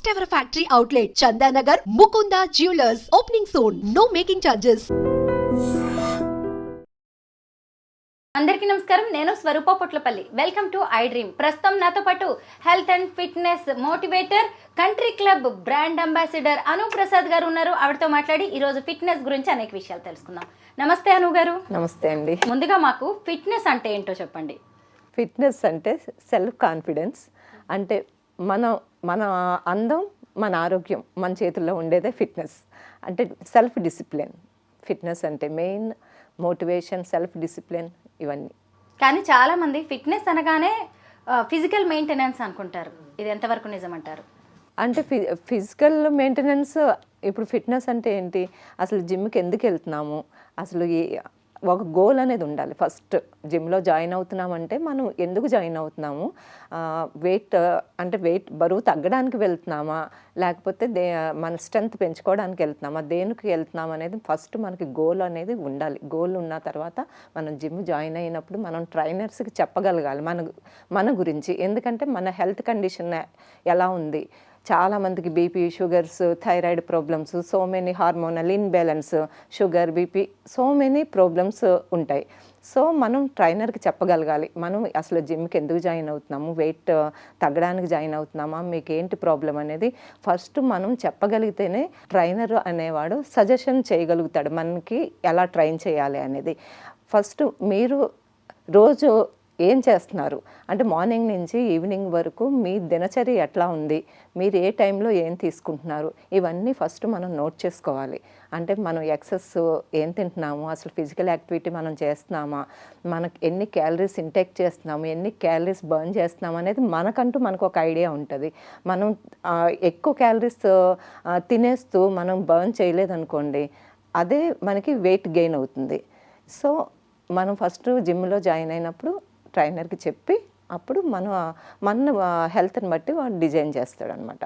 First ever factory outlet, Chandanagar, Mukunda Jewelers, opening soon. No making charges. అందరికీ నమస్కారం. నేను Swaroopa Potlapalli. Welcome to I dream. ప్రస్తుతం నాతో పాటు health and fitness motivator, country club brand ambassador Anu Prasad garu ఉన్నారు. ఆవిడతో మాట్లాడి ఈరోజు ఫిట్నెస్ గురించి అనేక విషయాలు తెలుసుకుందాం. నమస్తే అను గారు. నమస్తే అండి. ముందుగా మాకు ఫిట్నెస్ అంటే ఏంటో చెప్పండి. ఫిట్నెస్ అంటే సెల్ఫ్ కాన్ఫిడెన్స్, అంటే మన అందం, మన ఆరోగ్యం మన చేతుల్లో ఉండేదే ఫిట్నెస్. అంటే సెల్ఫ్ డిసిప్లిన్. ఫిట్నెస్ అంటే మెయిన్ మోటివేషన్, సెల్ఫ్ డిసిప్లిన్ ఇవన్నీ. కానీ చాలామంది ఫిట్నెస్ అనగానే ఫిజికల్ మెయింటెనెన్స్ అనుకుంటారు. ఇది ఎంతవరకు నిజమంటారు? అంటే ఫిజికల్ మెయింటెనెన్స్. ఇప్పుడు ఫిట్నెస్ అంటే ఏంటి, అసలు జిమ్కి ఎందుకు వెళ్తున్నాము, అసలు ఒక గోల్ అనేది ఉండాలి. ఫస్ట్ జిమ్లో జాయిన్ అవుతున్నామంటే మనం ఎందుకు జాయిన్ అవుతున్నాము, వెయిట్ బరువు తగ్గడానికి వెళ్తున్నామా, లేకపోతే మన స్ట్రెంత్ పెంచుకోవడానికి వెళ్తున్నామా, దేనికి వెళ్తున్నాం అనేది ఫస్ట్ మనకి గోల్ అనేది ఉండాలి. గోల్ ఉన్న తర్వాత మనం జిమ్ జాయిన్ అయినప్పుడు మనం ట్రైనర్స్కి చెప్పగలగాలి మన గురించి. ఎందుకంటే మన హెల్త్ కండిషన్ ఎలా ఉంది, చాలామందికి BP, sugars, thyroid problems, so many hormonal imbalance, sugar, BP, so many problems ఉంటాయి. సో మనం ట్రైనర్కి చెప్పగలగాలి మనం అసలు జిమ్కి ఎందుకు జాయిన్ అవుతున్నాము, వెయిట్ తగ్గడానికి జాయిన్ అవుతున్నామా, మీకు ఏంటి ప్రాబ్లం అనేది ఫస్ట్ మనం చెప్పగలిగితేనే ట్రైనర్ అనేవాడు సజెషన్ చేయగలుగుతాడు మనకి ఎలా ట్రైన్ చేయాలి అనేది. ఫస్ట్ మీరు రోజు ఏం చేస్తున్నారు అంటే మార్నింగ్ నుంచి ఈవినింగ్ వరకు మీ దినచర్య ఎట్లా ఉంది, మీరు ఏ టైంలో ఏం తీసుకుంటున్నారు, ఇవన్నీ ఫస్ట్ మనం నోట్ చేసుకోవాలి. అంటే మనం ఎక్సెస్ ఏం తింటున్నాము, అసలు ఫిజికల్ యాక్టివిటీ మనం చేస్తున్నామా, మనకు ఎన్ని క్యాలరీస్ ఇంటేక్ చేస్తున్నాము, ఎన్ని క్యాలరీస్ బర్న్ చేస్తున్నాము అనేది మనకు ఒక ఐడియా ఉంటుంది. మనం ఎక్కువ క్యాలరీస్ తినేస్తూ మనం బర్న్ చేయలేదనుకోండి, అదే మనకి వెయిట్ గెయిన్ అవుతుంది. సో మనం ఫస్ట్ జిమ్లో జాయిన్ అయినప్పుడు ట్రైనర్కి చెప్పి అప్పుడు మన హెల్త్ని బట్టి వాడు డిజైన్ చేస్తాడు అనమాట.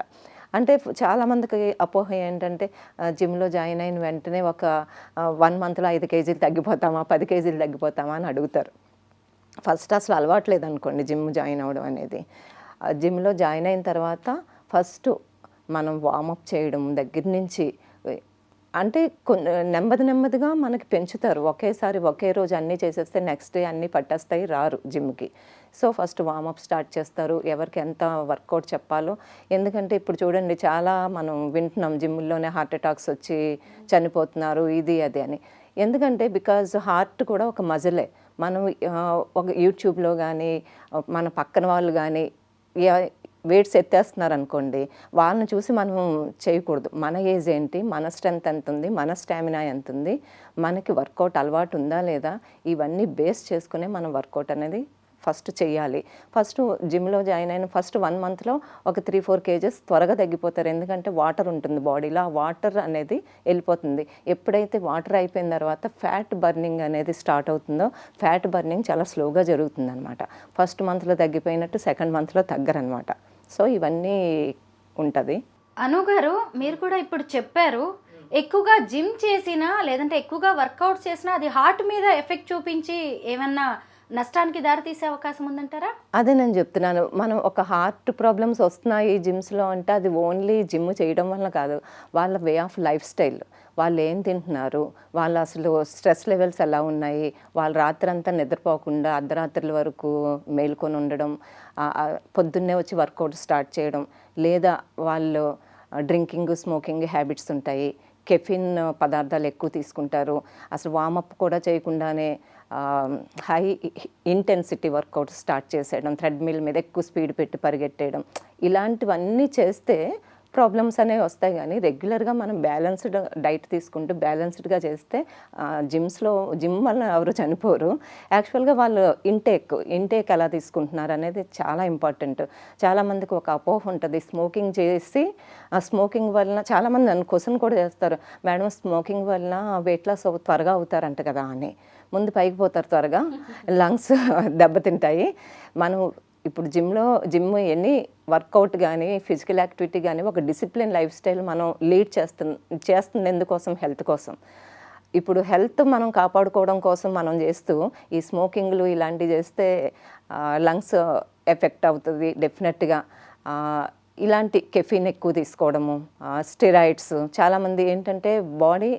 అంటే చాలామందికి అపోహ ఏంటంటే జిమ్లో జాయిన్ అయిన వెంటనే ఒక 1 మంత్లో 5 కేజీలు తగ్గిపోతామా, 10 కేజీలు తగ్గిపోతామా అని అడుగుతారు. ఫస్ట్ అసలు అలవాట్లేదు అనుకోండి జిమ్ జాయిన్ అవ్వడం అనేది. జిమ్లో జాయిన్ అయిన తర్వాత ఫస్ట్ మనం వార్మప్ చేయడం దగ్గర నుంచి, అంటే నెమ్మదిగా మనకి పెంచుతారు. ఒకేసారి ఒకే రోజు అన్నీ చేసేస్తే నెక్స్ట్ డే అన్నీ పట్టేస్తాయి, రారు జిమ్కి. సో ఫస్ట్ వార్మప్ స్టార్ట్ చేస్తారు, ఎవరికి ఎంత వర్కౌట్ చెప్పాలో. ఎందుకంటే ఇప్పుడు చూడండి, చాలా మనం వింటున్నాం జిమ్లోనే హార్ట్ అటాక్స్ వచ్చి చనిపోతున్నారు, ఇది అది అని. ఎందుకంటే బికాజ్ హార్ట్ కూడా ఒక మజిలే. మనం ఒక యూట్యూబ్లో కానీ మన పక్కన వాళ్ళు కానీ వెయిట్స్ ఎత్తేస్తున్నారు అనుకోండి, వాళ్ళని చూసి మనం చేయకూడదు. మన ఏజ్ ఏంటి, మన స్ట్రెంత్ ఎంత ఉంది, మన స్టామినా ఎంత ఉంది, మనకి వర్కౌట్ అలవాటు ఉందా లేదా, ఇవన్నీ బేస్ చేసుకునే మనం వర్కౌట్ అనేది ఫస్ట్ చేయాలి. ఫస్ట్ జిమ్లో జాయిన్ అయిన ఫస్ట్ 1 మంత్లో ఒక 3-4 కేజెస్ త్వరగా తగ్గిపోతారు. ఎందుకంటే వాటర్ ఉంటుంది బాడీలో, ఆ వాటర్ అనేది వెళ్ళిపోతుంది. ఎప్పుడైతే వాటర్ అయిపోయిన తర్వాత ఫ్యాట్ బర్నింగ్ అనేది స్టార్ట్ అవుతుందో, ఫ్యాట్ బర్నింగ్ చాలా స్లోగా జరుగుతుంది అనమాట. ఫస్ట్ మంత్లో తగ్గిపోయినట్టు సెకండ్ మంత్లో తగ్గరనమాట. సో ఇవన్నీ ఉంటుంది. అను గారు, మీరు కూడా ఇప్పుడు చెప్పారు, ఎక్కువగా జిమ్ చేసినా లేదంటే ఎక్కువగా వర్కౌట్ చేసినా అది హార్ట్ మీద ఎఫెక్ట్ చూపించి ఏమన్నా నష్టానికి దారితీసే అవకాశం ఉందంటారా? అదే నేను చెప్తున్నాను. మనం ఒక హార్ట్ ప్రాబ్లమ్స్ వస్తున్నాయి జిమ్స్లో అంటే అది ఓన్లీ జిమ్ చేయడం వల్ల కాదు, వాళ్ళ వే ఆఫ్ లైఫ్ స్టైల్, వాళ్ళు ఏం తింటున్నారు, వాళ్ళు అసలు స్ట్రెస్ లెవెల్స్ ఎలా ఉన్నాయి, వాళ్ళు రాత్రంతా నిద్రపోకుండా అర్ధరాత్రుల వరకు మేల్కొని ఉండడం, పొద్దున్నే వచ్చి వర్కౌట్ స్టార్ట్ చేయడం, లేదా వాళ్ళు డ్రింకింగ్, స్మోకింగ్ హ్యాబిట్స్ ఉంటాయి, కెఫిన్ పదార్థాలు ఎక్కువ తీసుకుంటారు, అసలు వార్మప్ కూడా చేయకుండానే హై ఇంటెన్సిటీ వర్కౌట్ స్టార్ట్ చేసేయడం, థ్రెడ్మిల్ మీద ఎక్కువ స్పీడ్ పెట్టి పరిగెట్టేయడం, ఇలాంటివన్నీ చేస్తే ప్రాబ్లమ్స్ అనేవి వస్తాయి. కానీ రెగ్యులర్గా మనం బ్యాలెన్స్డ్ డైట్ తీసుకుంటూ బ్యాలెన్స్డ్గా చేస్తే జిమ్ వల్ల ఎవరు చనిపోరు. యాక్చువల్గా వాళ్ళు ఇంటేక్ ఎలా తీసుకుంటున్నారు అనేది చాలా ఇంపార్టెంట్. చాలామందికి ఒక అపోహ ఉంటుంది, స్మోకింగ్ చేసి స్మోకింగ్ వలన, చాలామంది నన్ను క్వశ్చన్ కూడా చేస్తారు, మేడం స్మోకింగ్ వలన వెయిట్ లాస్ త్వరగా అవుతారంట కదా అని. ముందు పైకి పోతారు త్వరగా, లంగ్స్ దెబ్బతింటాయి. మనం ఇప్పుడు జిమ్ ఎన్ని వర్కౌట్ కానీ ఫిజికల్ యాక్టివిటీ కానీ ఒక డిసిప్లిన్ లైఫ్ స్టైల్ మనం లీడ్ చేస్తుంది ఎందుకోసం, హెల్త్ కోసం. ఇప్పుడు హెల్త్ మనం కాపాడుకోవడం కోసం మనం చేస్తూ ఈ స్మోకింగ్లు ఇలాంటివి చేస్తే లంగ్స్ ఎఫెక్ట్ అవుతుంది డెఫినెట్గా. ఇలాంటి కెఫీన్ ఎక్కువ తీసుకోవడము, స్టెరాయిడ్స్. చాలామంది ఏంటంటే బాడీ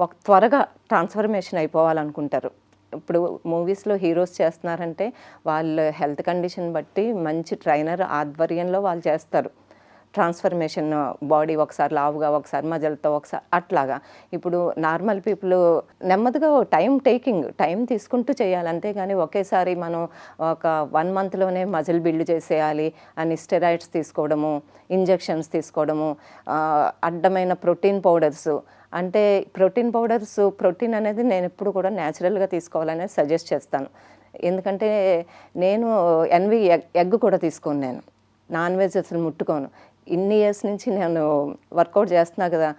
ఒక త్వరగా ట్రాన్స్ఫర్మేషన్ అయిపోవాలనుకుంటారు. ఇప్పుడు మూవీస్లో హీరోస్ చేస్తున్నారంటే వాళ్ళ హెల్త్ కండిషన్ బట్టి మంచి ట్రైనర్ ఆధ్వర్యంలో వాళ్ళు చేస్తారు ట్రాన్స్ఫర్మేషన్. బాడీ ఒకసారి లావుగా, ఒకసారి మజలతో, ఒకసారి అట్లాగా. ఇప్పుడు నార్మల్ పీపుల్ నెమ్మదిగా టైం తీసుకుంటూ చేయాలి. అంతేగాని ఒకేసారి మనం ఒక 1 మంత్లోనే మజిల్ బిల్డ్ చేసేయాలి అని స్టెరాయిడ్స్ తీసుకోవడము, ఇంజెక్షన్స్ తీసుకోవడము, అడ్డమైన ప్రోటీన్ పౌడర్స్. అంటే ప్రోటీన్ అనేది నేను ఎప్పుడు కూడా న్యాచురల్గా తీసుకోవాలనేది సజెస్ట్ చేస్తాను. ఎందుకంటే నేను ఎగ్ కూడా తీసుకోను, నేను నాన్ వెజ్ అసలు ముట్టుకోను. ఇన్ని ఇయర్స్ నుంచి నేను వర్కౌట్ చేస్తున్నా కదా.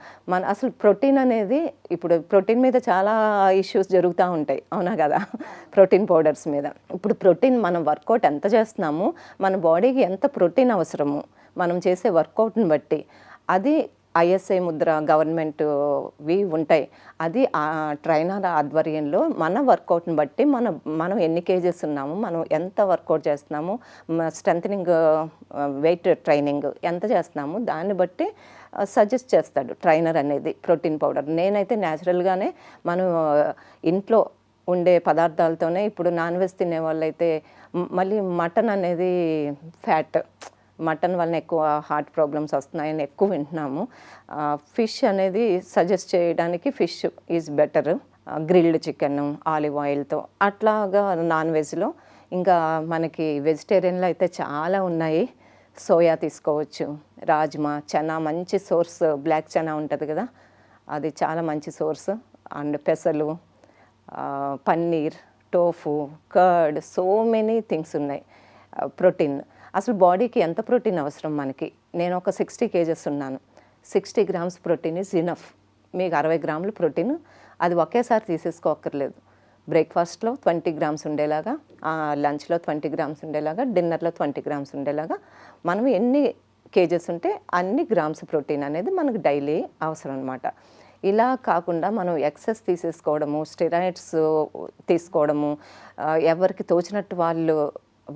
అసలు ప్రోటీన్ అనేది, ఇప్పుడు ప్రోటీన్ మీద చాలా ఇష్యూస్ జరుగుతూ ఉంటాయి, అవునా కదా, ప్రోటీన్ పౌడర్స్ మీద. ఇప్పుడు ప్రోటీన్ మనం వర్కౌట్ ఎంత చేస్తున్నామో మన బాడీకి ఎంత ప్రోటీన్ అవసరము మనం చేసే వర్కౌట్ని బట్టి, అది ISI ముద్ర గవర్నమెంట్వి ఉంటాయి. అది ఆ ట్రైనర్ ఆధ్వర్యంలో మన వర్కౌట్ని బట్టి మనం ఎన్ని కేజెస్ ఉన్నాము, మనం ఎంత వర్కౌట్ చేస్తున్నాము, స్ట్రెంథనింగ్ వెయిట్ ట్రైనింగ్ ఎంత చేస్తున్నాము, దాన్ని బట్టి సజెస్ట్ చేస్తాడు ట్రైనర్ అనేది ప్రోటీన్ పౌడర్. నేనైతే న్యాచురల్గానే మనం ఇంట్లో ఉండే పదార్థాలతోనే, ఇప్పుడు నాన్ వెజ్ తినే వాళ్ళైతే మళ్ళీ మటన్ అనేది ఫ్యాట్, మటన్ వలన ఎక్కువ హార్ట్ ప్రాబ్లమ్స్ వస్తున్నాయని ఎక్కువ వింటున్నాము. ఫిష్ అనేది సజెస్ట్ చేయడానికి fish is better. Grilled chicken olive ఆయిల్తో అట్లాగా నాన్ వెజ్లో. ఇంకా మనకి వెజిటేరియన్లో అయితే చాలా ఉన్నాయి. సోయా తీసుకోవచ్చు, రాజ్మా, చనా మంచి సోర్స్, బ్లాక్ చనా ఉంటుంది కదా, అది చాలా మంచి సోర్స్. అండ్ పెసలు, paneer, tofu, curd, so many things ఉన్నాయి. ప్రోటీన్ అసలు బాడీకి ఎంత ప్రోటీన్ అవసరం మనకి. నేను ఒక 60 kgs ఉన్నాను. 60 grams ప్రోటీన్ ఈజ్ ఇనఫ్. మీకు 60 grams ప్రోటీన్, అది ఒకేసారి తీసేసుకోక్కర్లేదు. బ్రేక్ఫాస్ట్లో 20 grams ఉండేలాగా, లంచ్లో 20 grams ఉండేలాగా, డిన్నర్లో 20 grams ఉండేలాగా మనం ఎన్ని కేజెస్ ఉంటే అన్ని గ్రామ్స్ ప్రోటీన్ అనేది మనకు డైలీ అవసరం అనమాట. ఇలా కాకుండా మనం ఎక్సెస్ తీసేసుకోవడము, స్టెరాయిడ్స్ తీసుకోవడము, ఎవరికి తోచినట్టు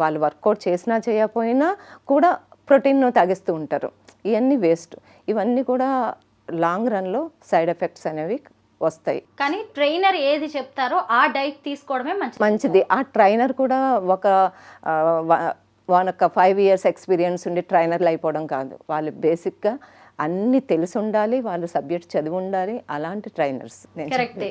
వాళ్ళు వర్కౌట్ చేసినా చేయకపోయినా కూడా ప్రోటీన్ తాగిస్తూ ఉంటారు. ఇవన్నీ వేస్ట్. ఇవన్నీ కూడా లాంగ్ రన్లో సైడ్ ఎఫెక్ట్స్ అనేవి వస్తాయి. కానీ ట్రైనర్ ఏది చెప్తారో ఆ డైట్ తీసుకోవడమే మంచిది. ఆ ట్రైనర్ కూడా ఒక 5 years ఎక్స్పీరియన్స్ ఉండి ట్రైనర్లు అయిపోవడం కాదు. వాళ్ళు బేసిక్గా అన్ని తెలిసి ఉండాలి, వాళ్ళు సబ్జెక్ట్ చదివి ఉండాలి. అలాంటి ట్రైనర్స్. కరెక్టే.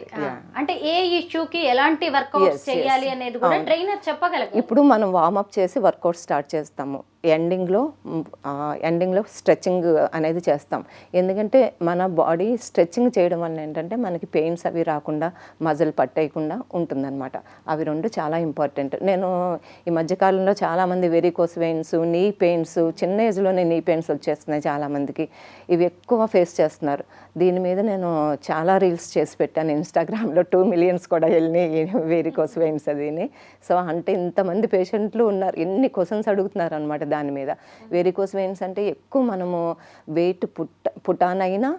అంటే ఏ ఇష్యూకి ఎలాంటి వర్కౌట్ చేయాలి అనేది కూడా ట్రైనర్ చెప్పగలరు. ఇప్పుడు మనం వార్మప్ చేసి వర్కౌట్ స్టార్ట్ చేస్తాము. ఎండింగ్లో స్ట్రెచ్చింగ్ అనేది చేస్తాం. ఎందుకంటే మన బాడీ స్ట్రెచ్చింగ్ చేయడం వల్ల ఏంటంటే మనకి పెయిన్స్ అవి రాకుండా, మజిల్ పట్టేయకుండా ఉంటుందన్నమాట. అవి 2 చాలా ఇంపార్టెంట్. నేను ఈ మధ్యకాలంలో చాలామంది వెరికోస్ వెయిన్స్, నీ పెయిన్స్, చిన్న ఏజ్లోనే నీ పెయిన్స్ వచ్చేస్తున్నాయి చాలామందికి. ఇవి ఎక్కువ ఫేస్ చేస్తున్నారు. దీని మీద నేను చాలా రీల్స్ చేసి పెట్టాను ఇన్స్టాగ్రామ్లో. 2 million కూడా వెళ్ళినాయి వెరికోస్ వెయిన్స్ అదిని. సో అంటే ఇంతమంది పేషెంట్లు ఉన్నారు, ఎన్ని క్వశ్చన్స్ అడుగుతున్నారు అనమాట దాని మీద. వెరికోస్ వెయిన్స్ అంటే ఎక్కువ మనము వెయిట్ పుటానైనా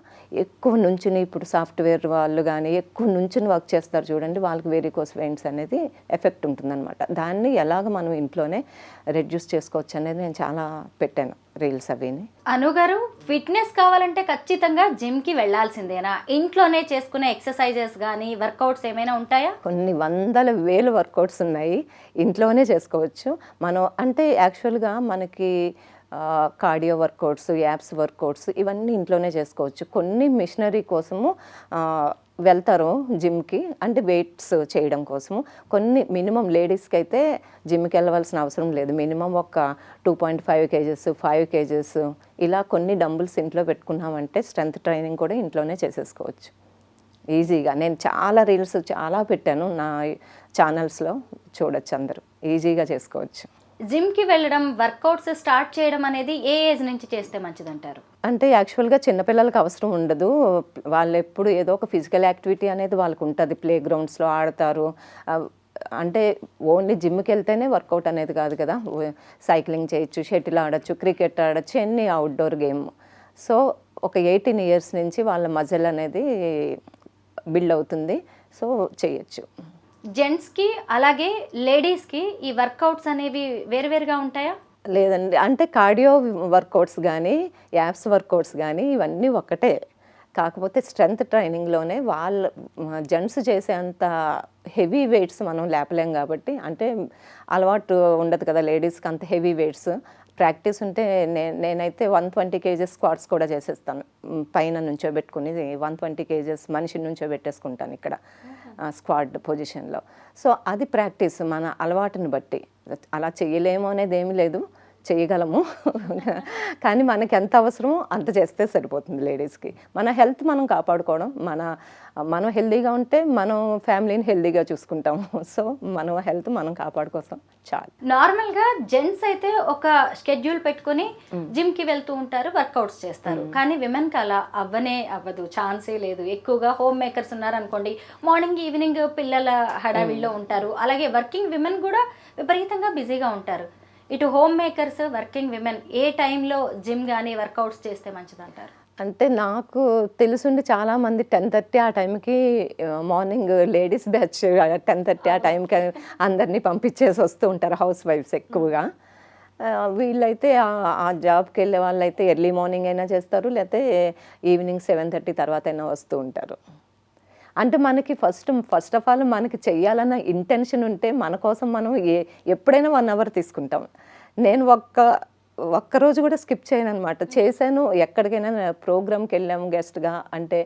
ఎక్కువ నుంచుని, ఇప్పుడు సాఫ్ట్వేర్ వాళ్ళు కానీ ఎక్కువ నుంచుని వర్క్ చేస్తారు చూడండి, వాళ్ళకి వెరికోస్ వెయిన్స్ అనేది ఎఫెక్ట్ ఉంటుందన్నమాట. దాన్ని ఎలాగ మనం ఇంట్లోనే రెడ్యూస్ చేసుకోవచ్చు అనేది నేను చాలా పెట్టాను రీల్స్ అవిని. అనుగారు, ఫిట్నెస్ కావాలంటే ఖచ్చితంగా జిమ్కి వెళ్ళాల్సిందేనా? ఇంట్లోనే చేసుకునే ఎక్సర్సైజెస్ కానీ వర్కౌట్స్ ఏమైనా ఉంటాయా? కొన్ని 100,000 వర్కౌట్స్ ఉన్నాయి, ఇంట్లోనే చేసుకోవచ్చు మనం. అంటే యాక్చువల్గా మనకి కార్డియో వర్కౌట్స్, యాప్స్ వర్కౌట్స్ ఇవన్నీ ఇంట్లోనే చేసుకోవచ్చు. కొన్ని మిషనరీ కోసము వెళ్తారు జిమ్కి, అంటే వెయిట్స్ చేయడం కోసము. కొన్ని మినిమం లేడీస్కి అయితే జిమ్కి వెళ్ళవలసిన అవసరం లేదు. మినిమం ఒక 2.5 kgs, 5 kgs ఇలా కొన్ని డంబుల్స్ ఇంట్లో పెట్టుకున్నామంటే స్ట్రెంత్ ట్రైనింగ్ కూడా ఇంట్లోనే చేసేసుకోవచ్చు ఈజీగా. నేను చాలా రీల్స్ చాలా పెట్టాను నా ఛానల్స్లో, చూడొచ్చు అందరూ, ఈజీగా చేసుకోవచ్చు. జిమ్కి వెళ్ళడం, వర్కౌట్స్ స్టార్ట్ చేయడం అనేది ఏ ఏజ్ నుంచి చేస్తే మంచిదంటారు? అంటే యాక్చువల్గా చిన్నపిల్లలకి అవసరం ఉండదు. వాళ్ళు ఎప్పుడు ఏదో ఒక ఫిజికల్ యాక్టివిటీ అనేది వాళ్ళకు ఉంటుంది. ప్లే గ్రౌండ్స్లో ఆడతారు. అంటే ఓన్లీ జిమ్కి వెళ్తేనే వర్కౌట్ అనేది కాదు కదా. సైక్లింగ్ చేయొచ్చు, షటిల్ ఆడచ్చు, క్రికెట్ ఆడచ్చు, ఎన్ని అవుట్డోర్ గేమ్. సో ఒక 18 years నుంచి వాళ్ళ మజిల్ అనేది బిల్డ్ అవుతుంది. సో చేయొచ్చు. జెంట్స్కి అలాగే లేడీస్కి ఈ వర్కౌట్స్ అనేవి వేరువేరుగా ఉంటాయా? లేదండి. అంటే కార్డియో వర్కౌట్స్ గానీ, యాబ్స్ వర్కౌట్స్ గానీ ఇవన్నీ ఒకటే. కాకపోతే స్ట్రెంత్ ట్రైనింగ్‌లోనే వాళ్ళు జెంట్స్ చేసేంత హెవీ వెయిట్స్ మనం లేపలేం గాబట్టి, అంటే అలవాటు ఉండదు కదా లేడీస్‌కి అంత హెవీ వెయిట్స్. ప్రాక్టీస్ ఉంటే నేనైతే 120 కేజెస్ స్క్వాట్స్ కూడా చేసేస్తాను. పైన నుంచోబెట్టుకుని 120 కేజెస్ మనిషిని నుంచోబెట్టేసుకుంటాను ఇక్కడ స్క్వాట్ పొజిషన్‌లో. సో, అది ప్రాక్టీస్ మన అలవాటుని బట్టి. అలా చేయలేము అనేదేమీ లేదు. చేయగలము. కానీ మనకి ఎంత అవసరమో అంత చేస్తే సరిపోతుంది లేడీస్‌కి. మన హెల్త్ మనం కాపాడుకోవడం, మనం హెల్తీగా ఉంటే మనం ఫ్యామిలీని హెల్తీగా చూసుకుంటాము. సో, మన హెల్త్ మనం కాపాడుకోసం చాలు. నార్మల్గా జెంట్స్ అయితే ఒక షెడ్యూల్ పెట్టుకుని జిమ్కి వెళ్తూ ఉంటారు, వర్కౌట్స్ చేస్తారు. కానీ విమెన్కి అలా అవ్వదు, ఛాన్సే లేదు. ఎక్కువగా హోమ్ మేకర్స్ ఉన్నారనుకోండి, మార్నింగ్ ఈవినింగ్ పిల్లల హడావిడిలో ఉంటారు. అలాగే వర్కింగ్ విమెన్ కూడా విపరీతంగా బిజీగా ఉంటారు. ఇటు హోమ్ మేకర్స్, వర్కింగ్ విమెన్ ఏ టైంలో జిమ్ కానీ వర్కౌట్స్ చేస్తే మంచిదంటారు? అంటే నాకు తెలుసుండి చాలామంది 10:30 ఆ టైంకి మార్నింగ్ లేడీస్ బ్యాచ్ 10:30 ఆ టైంకి అందరినీ పంపించేసి వస్తూ ఉంటారు హౌస్ వైఫ్స్ ఎక్కువగా. వీళ్ళైతే ఆ జాబ్కి వెళ్ళే వాళ్ళైతే ఎర్లీ మార్నింగ్ అయినా చేస్తారు, లేకపోతే ఈవినింగ్ 7:30 తర్వాత అయినా వస్తూ ఉంటారు. అంటే మనకి ఫస్ట్ ఆఫ్ ఆల్ మనకి చెయ్యాలన్న ఇంటెన్షన్ ఉంటే మన కోసం మనం ఎప్పుడైనా 1 అవర్ తీసుకుంటాం. నేను ఒక్కరోజు కూడా స్కిప్ చేయననమాట. చేశాను, ఎక్కడికైనా ప్రోగ్రామ్కి వెళ్ళాము గెస్ట్గా అంటే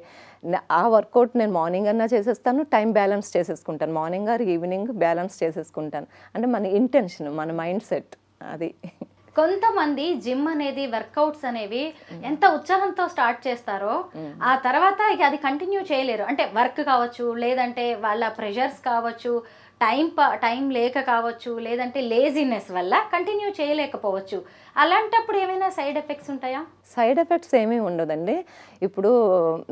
ఆ వర్కౌట్ నేను మార్నింగ్ అన్నా చేసేస్తాను, టైం బ్యాలెన్స్ చేసేసుకుంటాను. మార్నింగ్ ఆర్ ఈవినింగ్ బ్యాలెన్స్ చేసేసుకుంటాను. అంటే మన ఇంటెన్షన్, మన మైండ్ సెట్ అది. కొంతమంది జిమ్ అనేది, వర్కౌట్స్ అనేవి ఎంత ఉత్సాహంతో స్టార్ట్ చేస్తారో ఆ తర్వాత ఇక అది కంటిన్యూ చేయలేరు. అంటే వర్క్ కావచ్చు, లేదంటే వాళ్ళ ప్రెషర్స్ కావచ్చు, టైం లేక కావచ్చు, లేదంటే లేజినెస్ వల్ల కంటిన్యూ చేయలేకపోవచ్చు. అలాంటప్పుడు ఏమైనా సైడ్ ఎఫెక్ట్స్ ఉంటాయా? సైడ్ ఎఫెక్ట్స్ ఏమీ ఉండదండి. ఇప్పుడు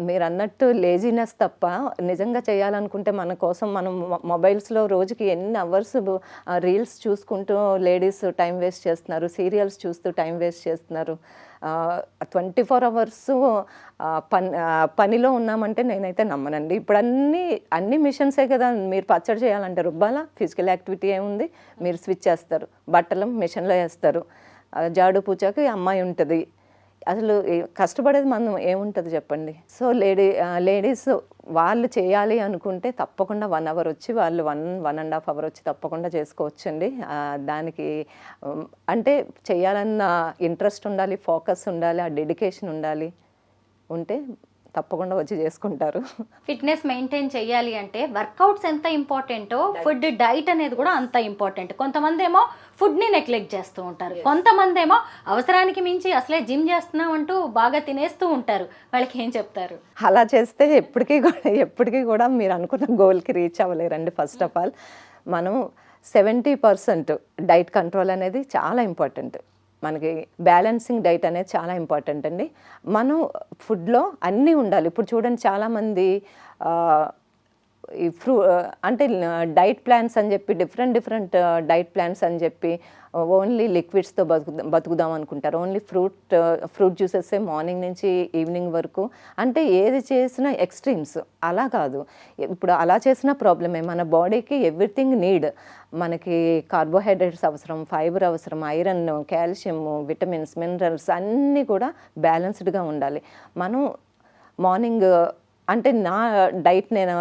మీరు అన్నట్టు లేజినెస్ తప్ప నిజంగా చేయాలనుకుంటే మన కోసం మనం మొబైల్స్లో రోజుకి ఎన్ని అవర్స్ రీల్స్ చూసుకుంటూ లేడీస్ టైం వేస్ట్ చేస్తున్నారు, సీరియల్స్ చూస్తూ టైం వేస్ట్ చేస్తున్నారు. 24 అవర్స్ పనిలో ఉన్నామంటే నేనైతే నమ్మనండి. ఇప్పుడు అన్ని మిషన్సే కదా. మీరు పచ్చడి చేయాలంటే రుబ్బాలా, ఫిజికల్ యాక్టివిటీ ఏముంది, మీరు స్విచ్ చేస్తారు, బట్టలు మిషన్లో వేస్తారు, జాడు పూచాకి అమ్మాయి ఉంటుంది. అసలు కష్టపడేది మనం ఏముంటుంది చెప్పండి. సో లేడీస్ వాళ్ళు చేయాలి అనుకుంటే తప్పకుండా 1 అవర్ వచ్చి వాళ్ళు 1.5 అవర్ వచ్చి తప్పకుండా చేసుకోవచ్చండి. దానికి అంటే చేయాలన్న ఇంట్రెస్ట్ ఉండాలి, ఫోకస్ ఉండాలి, ఆ డెడికేషన్ ఉంటే తప్పకుండా వచ్చి చేసుకుంటారు. ఫిట్నెస్ మెయింటైన్ చేయాలి అంటే వర్కౌట్స్ ఎంత ఇంపార్టెంటో ఫుడ్, డైట్ అనేది కూడా అంత ఇంపార్టెంట్. కొంతమంది ఏమో ఫుడ్ని నెగ్లెక్ట్ చేస్తూ ఉంటారు, కొంతమంది ఏమో అవసరానికి మించి అసలే జిమ్ చేస్తున్నాం అంటూ బాగా తినేస్తూ ఉంటారు. వాళ్ళకి ఏం చెప్తారు? అలా చేస్తే ఎప్పటికీ కూడా మీరు అనుకున్న గోల్కి రీచ్ అవ్వలేరండి. ఫస్ట్ ఆఫ్ ఆల్ మనం 70% డైట్ కంట్రోల్ అనేది చాలా ఇంపార్టెంట్. మనకి బ్యాలెన్సింగ్ డైట్ అనేది చాలా ఇంపార్టెంట్ అండి. మనం ఫుడ్లో అన్నీ ఉండాలి. ఇప్పుడు చూడండి చాలామంది ఈ అంటే డైట్ ప్లాన్స్ అని చెప్పి డిఫరెంట్ డైట్ ప్లాన్స్ అని చెప్పి ఓన్లీ లిక్విడ్స్తో బతుకుదాం అనుకుంటారు. ఓన్లీ ఫ్రూట్ జ్యూసెస్ మార్నింగ్ నుంచి ఈవినింగ్ వరకు. అంటే ఏది చేసినా ఎక్స్ట్రీమ్స్. అలా కాదు. ఇప్పుడు అలా చేసిన ప్రాబ్లమే. మన బాడీకి ఎవ్రీథింగ్ నీడ్. మనకి కార్బోహైడ్రేట్స్ అవసరం, ఫైబర్ అవసరం, ఐరన్, కాల్షియం, విటమిన్స్, మినరల్స్ అన్నీ కూడా బ్యాలెన్స్డ్గా ఉండాలి. మనం మార్నింగ్ అంటే నా డైట్ నేను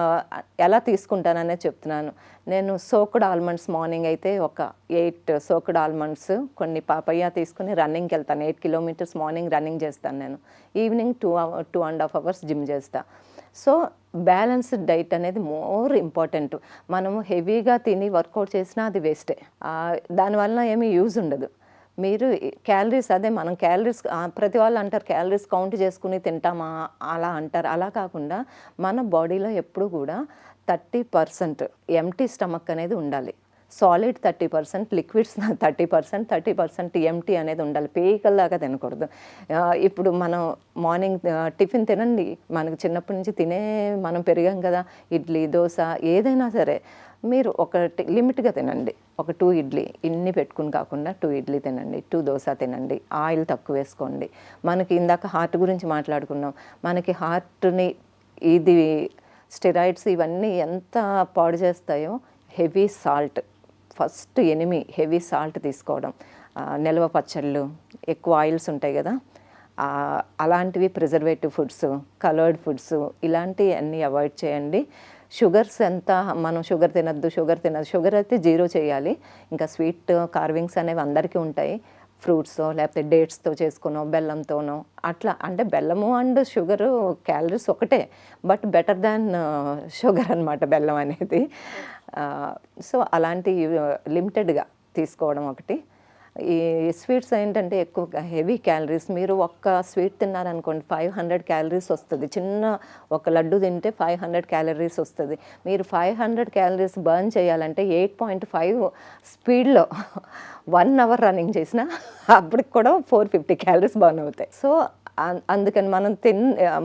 ఎలా తీసుకుంటాననే చెప్తున్నాను. నేను సోక్డ్ ఆల్మండ్స్ మార్నింగ్ అయితే ఒక 8 సోక్డ్ ఆల్మండ్స్, కొన్ని పాపయ్య తీసుకుని రన్నింగ్కి వెళ్తాను. 8 కిలోమీటర్స్ మార్నింగ్ రన్నింగ్ చేస్తాను నేను. ఈవినింగ్ 2.5 అవర్స్ జిమ్ చేస్తా. సో బ్యాలెన్స్డ్ డైట్ అనేది మోర్ ఇంపార్టెంట్. మనము హెవీగా తిని వర్కౌట్ చేసినా అది వేస్టే. దానివల్ల ఏమీ యూజ్ ఉండదు. మీరు క్యాలరీస్ మనం క్యాలరీస్ ప్రతి వాళ్ళు అంటారు క్యాలరీస్ కౌంట్ చేసుకుని తింటామా అలా అంటారు. అలా కాకుండా మన బాడీలో ఎప్పుడు కూడా 30% ఎంటీ స్టమక్ అనేది ఉండాలి. సాలిడ్ 30%, లిక్విడ్స్ 30% ఎంటీ అనేది ఉండాలి. పేకల్లాగా తినకూడదు. ఇప్పుడు మనం మార్నింగ్ టిఫిన్ తినండి. మనకు చిన్నప్పటి నుంచి మనం పెరిగాం కదా. ఇడ్లీ, దోశ ఏదైనా సరే మీరు ఒకటి లిమిట్గా తినండి. ఒక 2 ఇడ్లీ, ఇన్ని పెట్టుకుని కాకుండా 2 ఇడ్లీ తినండి, 2 దోశ తినండి, ఆయిల్ తక్కువ వేసుకోండి. మనకి ఇందాక హార్ట్ గురించి మాట్లాడుకున్నాం. మనకి హార్ట్ని ఇది స్టెరాయిడ్స్ ఇవన్నీ ఎంత పాడు చేస్తాయో. Heavy salt first enemy, heavy salt తీసుకోవడం. నిల్వ పచ్చళ్ళు, ఎక్కువ ఆయిల్స్ ఉంటాయి కదా, అలాంటివి, ప్రిజర్వేటివ్ ఫుడ్స్, కలర్డ్ ఫుడ్స్, ఇలాంటివి అన్నీ అవాయిడ్ చేయండి. షుగర్స్ ఎంత మనం షుగర్ తినద్దు, షుగర్ అయితే 0 చేయాలి. ఇంకా స్వీట్ కార్వింగ్స్ అనేవి అందరికీ ఉంటాయి, ఫ్రూట్స్ లేకపోతే డేట్స్తో చేసుకునో బెల్లంతోనో అట్లా. అంటే బెల్లము అండ్ షుగరు క్యాలరీస్ ఒకటే, బట్ బెటర్ దాన్ షుగర్ అనమాట బెల్లం అనేది. సో అలాంటి లిమిటెడ్గా తీసుకోవడం ఒకటి. ఈ స్వీట్స్ ఏంటంటే ఎక్కువ హెవీ క్యాలరీస్. మీరు ఒక్క స్వీట్ తిన్నారనుకోండి 500 క్యాలరీస్ వస్తుంది. చిన్న ఒక లడ్డు తింటే 500 క్యాలరీస్ వస్తుంది. మీరు 500 క్యాలరీస్ బర్న్ చేయాలంటే 8.5 స్పీడ్లో 1 అవర్ రన్నింగ్ చేసినా అప్పటికి కూడా 450 క్యాలరీస్ బర్న్ అవుతాయి. సో అందుకని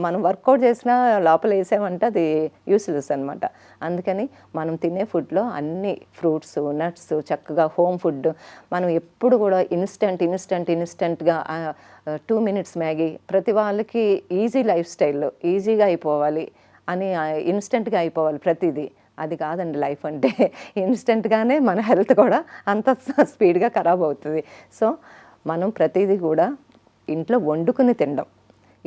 మనం వర్కౌట్ చేసినా లోపల వేసామంటే అది యూస్లెస్ అనమాట. అందుకని మనం తినే ఫుడ్లో అన్ని ఫ్రూట్స్, నట్స్, చక్కగా హోమ్ ఫుడ్. మనం ఎప్పుడు కూడా ఇన్స్టెంట్గా 2 మినిట్స్ మ్యాగీ, ప్రతి వాళ్ళకి ఈజీ లైఫ్ స్టైల్, ఈజీగా అయిపోవాలి అని, ఇన్స్టెంట్గా అయిపోవాలి ప్రతిదీ. అది కాదండి లైఫ్ అంటే. ఇన్స్టెంట్గానే మన హెల్త్ కూడా అంత స్పీడ్గా ఖరాబ్ అవుతుంది. సో మనం ప్రతిదీ కూడా ఇంట్లో వండుకుని తినడం.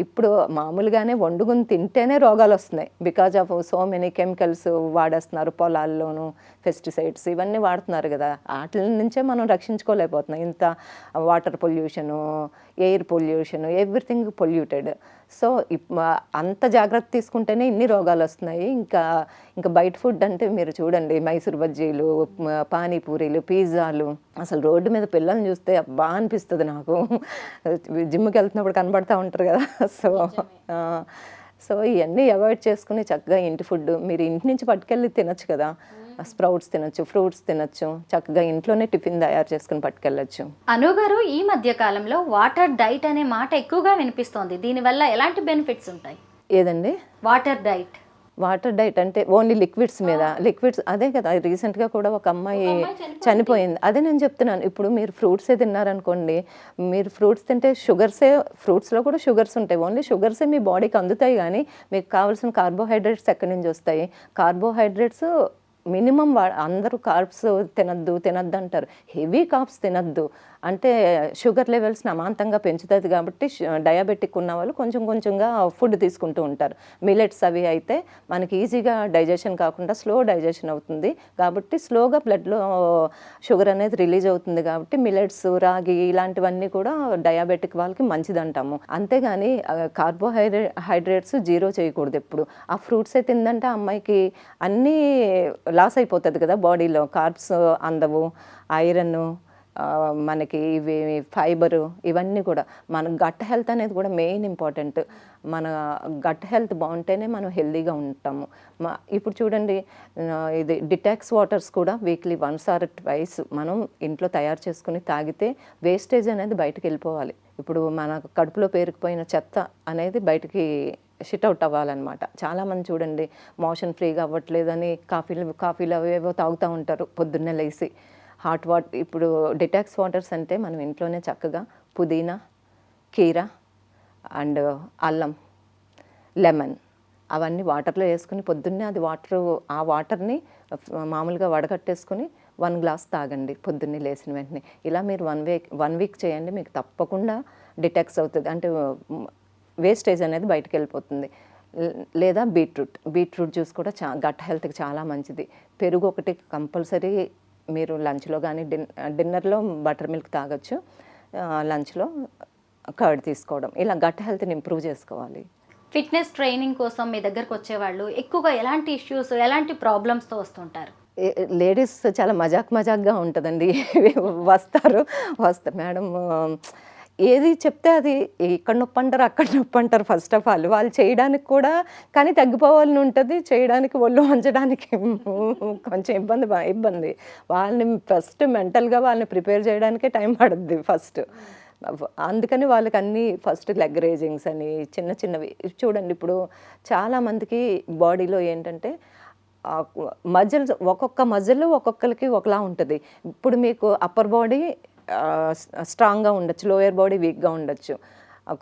ఇప్పుడు మామూలుగానే వండుకుని తింటేనే రోగాలు వస్తున్నాయి. Because of so many chemicals వాడేస్తున్నారు, పొలాల్లోనూ పెస్టిసైడ్స్ ఇవన్నీ వాడుతున్నారు కదా. వాటి నుంచే మనం రక్షించుకోలేకపోతున్నాం. ఇంత water pollution, air pollution, everything polluted. So అంత జాగ్రత్త తీసుకుంటేనే ఇన్ని రోగాలు వస్తున్నాయి. ఇంకా బయట ఫుడ్ అంటే మీరు చూడండి, మైసూర్ బజ్జీలు, పానీపూరీలు, పిజ్జాలు. అసలు రోడ్డు మీద పిల్లల్ని చూస్తే బాగా అనిపిస్తుంది నాకు. జిమ్కి వెళ్తున్నప్పుడు కనబడతా ఉంటారు కదా. సో ఇవన్నీ అవాయిడ్ చేసుకుని చక్కగా ఇంటి ఫుడ్ మీరు ఇంటి నుంచి పట్టుకెళ్ళి తినచ్చు కదా. స్ప్రౌట్స్ తినచ్చు, ఫ్రూట్స్ తినచ్చు, చక్కగా ఇంట్లోనే టిఫిన్ తయారు చేసుకుని పట్టుకెళ్ళచ్చు. అను గారు, ఈ మధ్య కాలంలో వాటర్ డైట్ అనే మాట ఎక్కువగా వినిపిస్తోంది. దీనివల్ల ఎలాంటి బెనిఫిట్స్ ఉంటాయి? ఏదండి వాటర్ డైట్? వాటర్ డైట్ అంటే ఓన్లీ లిక్విడ్స్ మీద. లిక్విడ్స్ అదే కదా, రీసెంట్గా కూడా ఒక అమ్మాయి చనిపోయింది. అదే నేను చెప్తున్నాను. ఇప్పుడు మీరు ఫ్రూట్సే తిన్నారనుకోండి, మీరు ఫ్రూట్స్ తింటే ఫ్రూట్స్లో కూడా షుగర్స్ ఉంటాయి. ఓన్లీ షుగర్సే మీ బాడీకి అందుతాయి, కానీ మీకు కావాల్సిన కార్బోహైడ్రేట్స్ ఎక్కడి నుంచి వస్తాయి? కార్బోహైడ్రేట్స్ మినిమం అందరూ కార్బ్స్ తినద్దు అంటారు. హెవీ కార్బ్స్ తినద్దు అంటే షుగర్ లెవెల్స్ని అమాంతంగా పెంచుతుంది. కాబట్టి డయాబెటిక్ ఉన్న వాళ్ళు కొంచెంగా ఫుడ్ తీసుకుంటూ ఉంటారు. మిలెట్స్ అవి అయితే మనకి ఈజీగా డైజెషన్ కాకుండా స్లో డైజెషన్ అవుతుంది. కాబట్టి స్లోగా బ్లడ్లో షుగర్ అనేది రిలీజ్ అవుతుంది. కాబట్టి మిలెట్స్, రాగి ఇలాంటివన్నీ కూడా డయాబెటిక్ వాళ్ళకి మంచిది అంటాము. అంతేగాని కార్బోహైడ్రేట్స్ 0 చేయకూడదు ఎప్పుడు. ఆ ఫ్రూట్సే తిందంటే అమ్మాయికి అన్నీ లాస్ అయిపోతుంది కదా బాడీలో. కార్బ్స్ అందవు, ఐరన్, మనకి ఇవి ఫైబరు, ఇవన్నీ కూడా. మన గట్ హెల్త్ అనేది కూడా మెయిన్ ఇంపార్టెంట్. మన గట్ హెల్త్ బాగుంటేనే మనం హెల్తీగా ఉంటాము. ఇప్పుడు చూడండి, ఇది డిటాక్స్ వాటర్స్ కూడా వీక్లీ 1 or 2 మనం ఇంట్లో తయారు చేసుకుని తాగితే వేస్టేజ్ అనేది బయటకు వెళ్ళిపోవాలి. ఇప్పుడు మన కడుపులో పేరుకుపోయిన చెత్త అనేది బయటికి షిట్ అవుట్ అవ్వాలన్నమాట. చాలామంది చూడండి మోషన్ ఫ్రీగా అవ్వట్లేదని కాఫీలు అవేవో తాగుతూ ఉంటారు పొద్దున్నే లేసి. హాట్ వాటర్, ఇప్పుడు డిటాక్స్ వాటర్స్ అంటే మనం ఇంట్లోనే చక్కగా పుదీనా, కీరా అండ్ అల్లం, లెమన్ అవన్నీ వాటర్లో వేసుకుని పొద్దున్నే ఆ వాటర్ని మామూలుగా వడగట్టేసుకుని 1 గ్లాస్ తాగండి పొద్దున్నే లేచిన వెంటనే. ఇలా మీరు 1 వీక్ చేయండి, మీకు తప్పకుండా డిటాక్స్ అవుతుంది. అంటే వేస్టేజ్ అనేది బయటకు వెళ్ళిపోతుంది. లేదా బీట్రూట్ జ్యూస్ కూడా గట్ హెల్త్కి చాలా మంచిది. పెరుగు ఒకటి కంపల్సరీ మీరు లంచ్లో కానీ డిన్నర్లో బటర్ మిల్క్ తాగొచ్చు, లంచ్లో కర్డ్ తీసుకోవడం. ఇలా గట్ హెల్త్ని ఇంప్రూవ్ చేసుకోవాలి. ఫిట్నెస్ ట్రైనింగ్ కోసం మీ దగ్గరకు వచ్చేవాళ్ళు ఎక్కువగా ఎలాంటి ఇష్యూస్, ఎలాంటి ప్రాబ్లమ్స్తో వస్తుంటారు? లేడీస్ చాలా మజాక్గా ఉంటుందండి. వస్తారు మేడం ఏది చెప్తే అది ఇక్కడ నొప్పి అంటారు, అక్కడ నొప్పి అంటారు. ఫస్ట్ ఆఫ్ ఆల్ వాళ్ళు చేయడానికి కూడా కానీ తగ్గిపోవాలని ఉంటుంది, చేయడానికి ఒళ్ళు వంచడానికి కొంచెం ఇబ్బంది. వాళ్ళని ఫస్ట్ మెంటల్గా వాళ్ళని ప్రిపేర్ చేయడానికే టైం పడుద్ది ఫస్ట్. అందుకని వాళ్ళకి అన్నీ ఫస్ట్ లెగ్ రేజింగ్స్ అని చిన్నవి చూడండి. ఇప్పుడు చాలామందికి బాడీలో ఏంటంటే మజిల్స్, ఒక్కొక్క మజిల్ ఒక్కొక్కరికి ఒకలా ఉంటుంది. ఇప్పుడు మీకు అప్పర్ బాడీ స్ట్రాంగ్గా ఉండొచ్చు, లోయర్ బాడీ వీక్గా ఉండొచ్చు.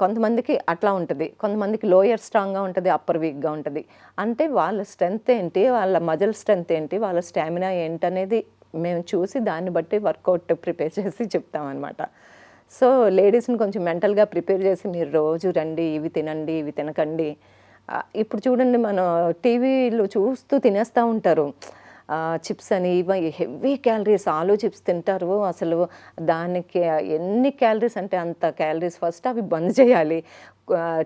కొంతమందికి అట్లా ఉంటుంది, కొంతమందికి లోయర్ స్ట్రాంగ్గా ఉంటుంది, అప్పర్ వీక్గా ఉంటుంది. అంటే వాళ్ళ స్ట్రెంగ్త్ ఏంటి, వాళ్ళ మజిల్ స్ట్రెంగ్త్ ఏంటి, వాళ్ళ స్టామినా ఏంటనేది మేము చూసి దాన్ని బట్టి వర్కౌట్ ప్రిపేర్ చేసి చెప్తామన్నమాట. సో లేడీస్ని కొంచెం మెంటల్గా ప్రిపేర్ చేసి మీరు రోజు రండి, ఇవి తినండి, ఇవి తినకండి. ఇప్పుడు చూడండి, మనం టీవీలో చూస్తూ తినేస్తూ ఉంటారు. చిప్స్ అని ఇవి హెవీ క్యాలరీస్, ఆలూ చిప్స్ తింటారు. అసలు దానికి ఎన్ని క్యాలరీస్ అంటే అంత క్యాలరీస్. ఫస్ట్ అవి బంద్ చేయాలి.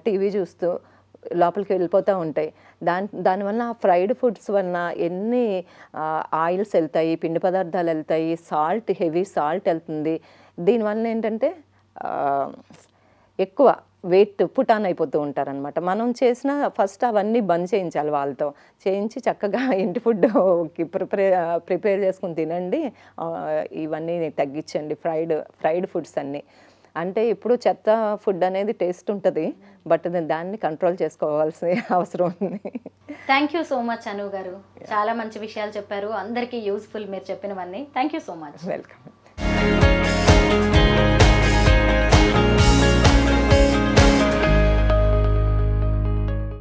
టీవీ చూస్తూ లోపలికి వెళ్ళిపోతూ ఉంటాయి. దానివల్ల ఆ ఫ్రైడ్ ఫుడ్స్ వలన ఎన్ని ఆయిల్స్ వెళ్తాయి, పిండి పదార్థాలు వెళ్తాయి, సాల్ట్, హెవీ సాల్ట్ వెళ్తుంది. దీనివల్ల ఏంటంటే ఎక్కువ వెయిట్ పుట్ ఆన్ అయిపోతూ ఉంటారనమాట. మనం చేసిన ఫస్ట్ అవన్నీ బంద్ చేయించాలి వాళ్ళతో. చేయించి చక్కగా ఇంటి ఫుడ్కి ప్రిపేర్ చేసుకుని తినండి, ఇవన్నీ తగ్గించండి, ఫ్రైడ్ ఫుడ్స్ అన్నీ. అంటే ఇప్పుడు చెత్త ఫుడ్ అనేది టేస్ట్ ఉంటుంది, బట్ దాన్ని కంట్రోల్ చేసుకోవాల్సిన అవసరం ఉంది. థ్యాంక్ యూ సో మచ్ అను గారు, చాలా మంచి విషయాలు చెప్పారు, అందరికీ యూస్ఫుల్ మీరు చెప్పినవన్నీ. Thank you so much. Welcome.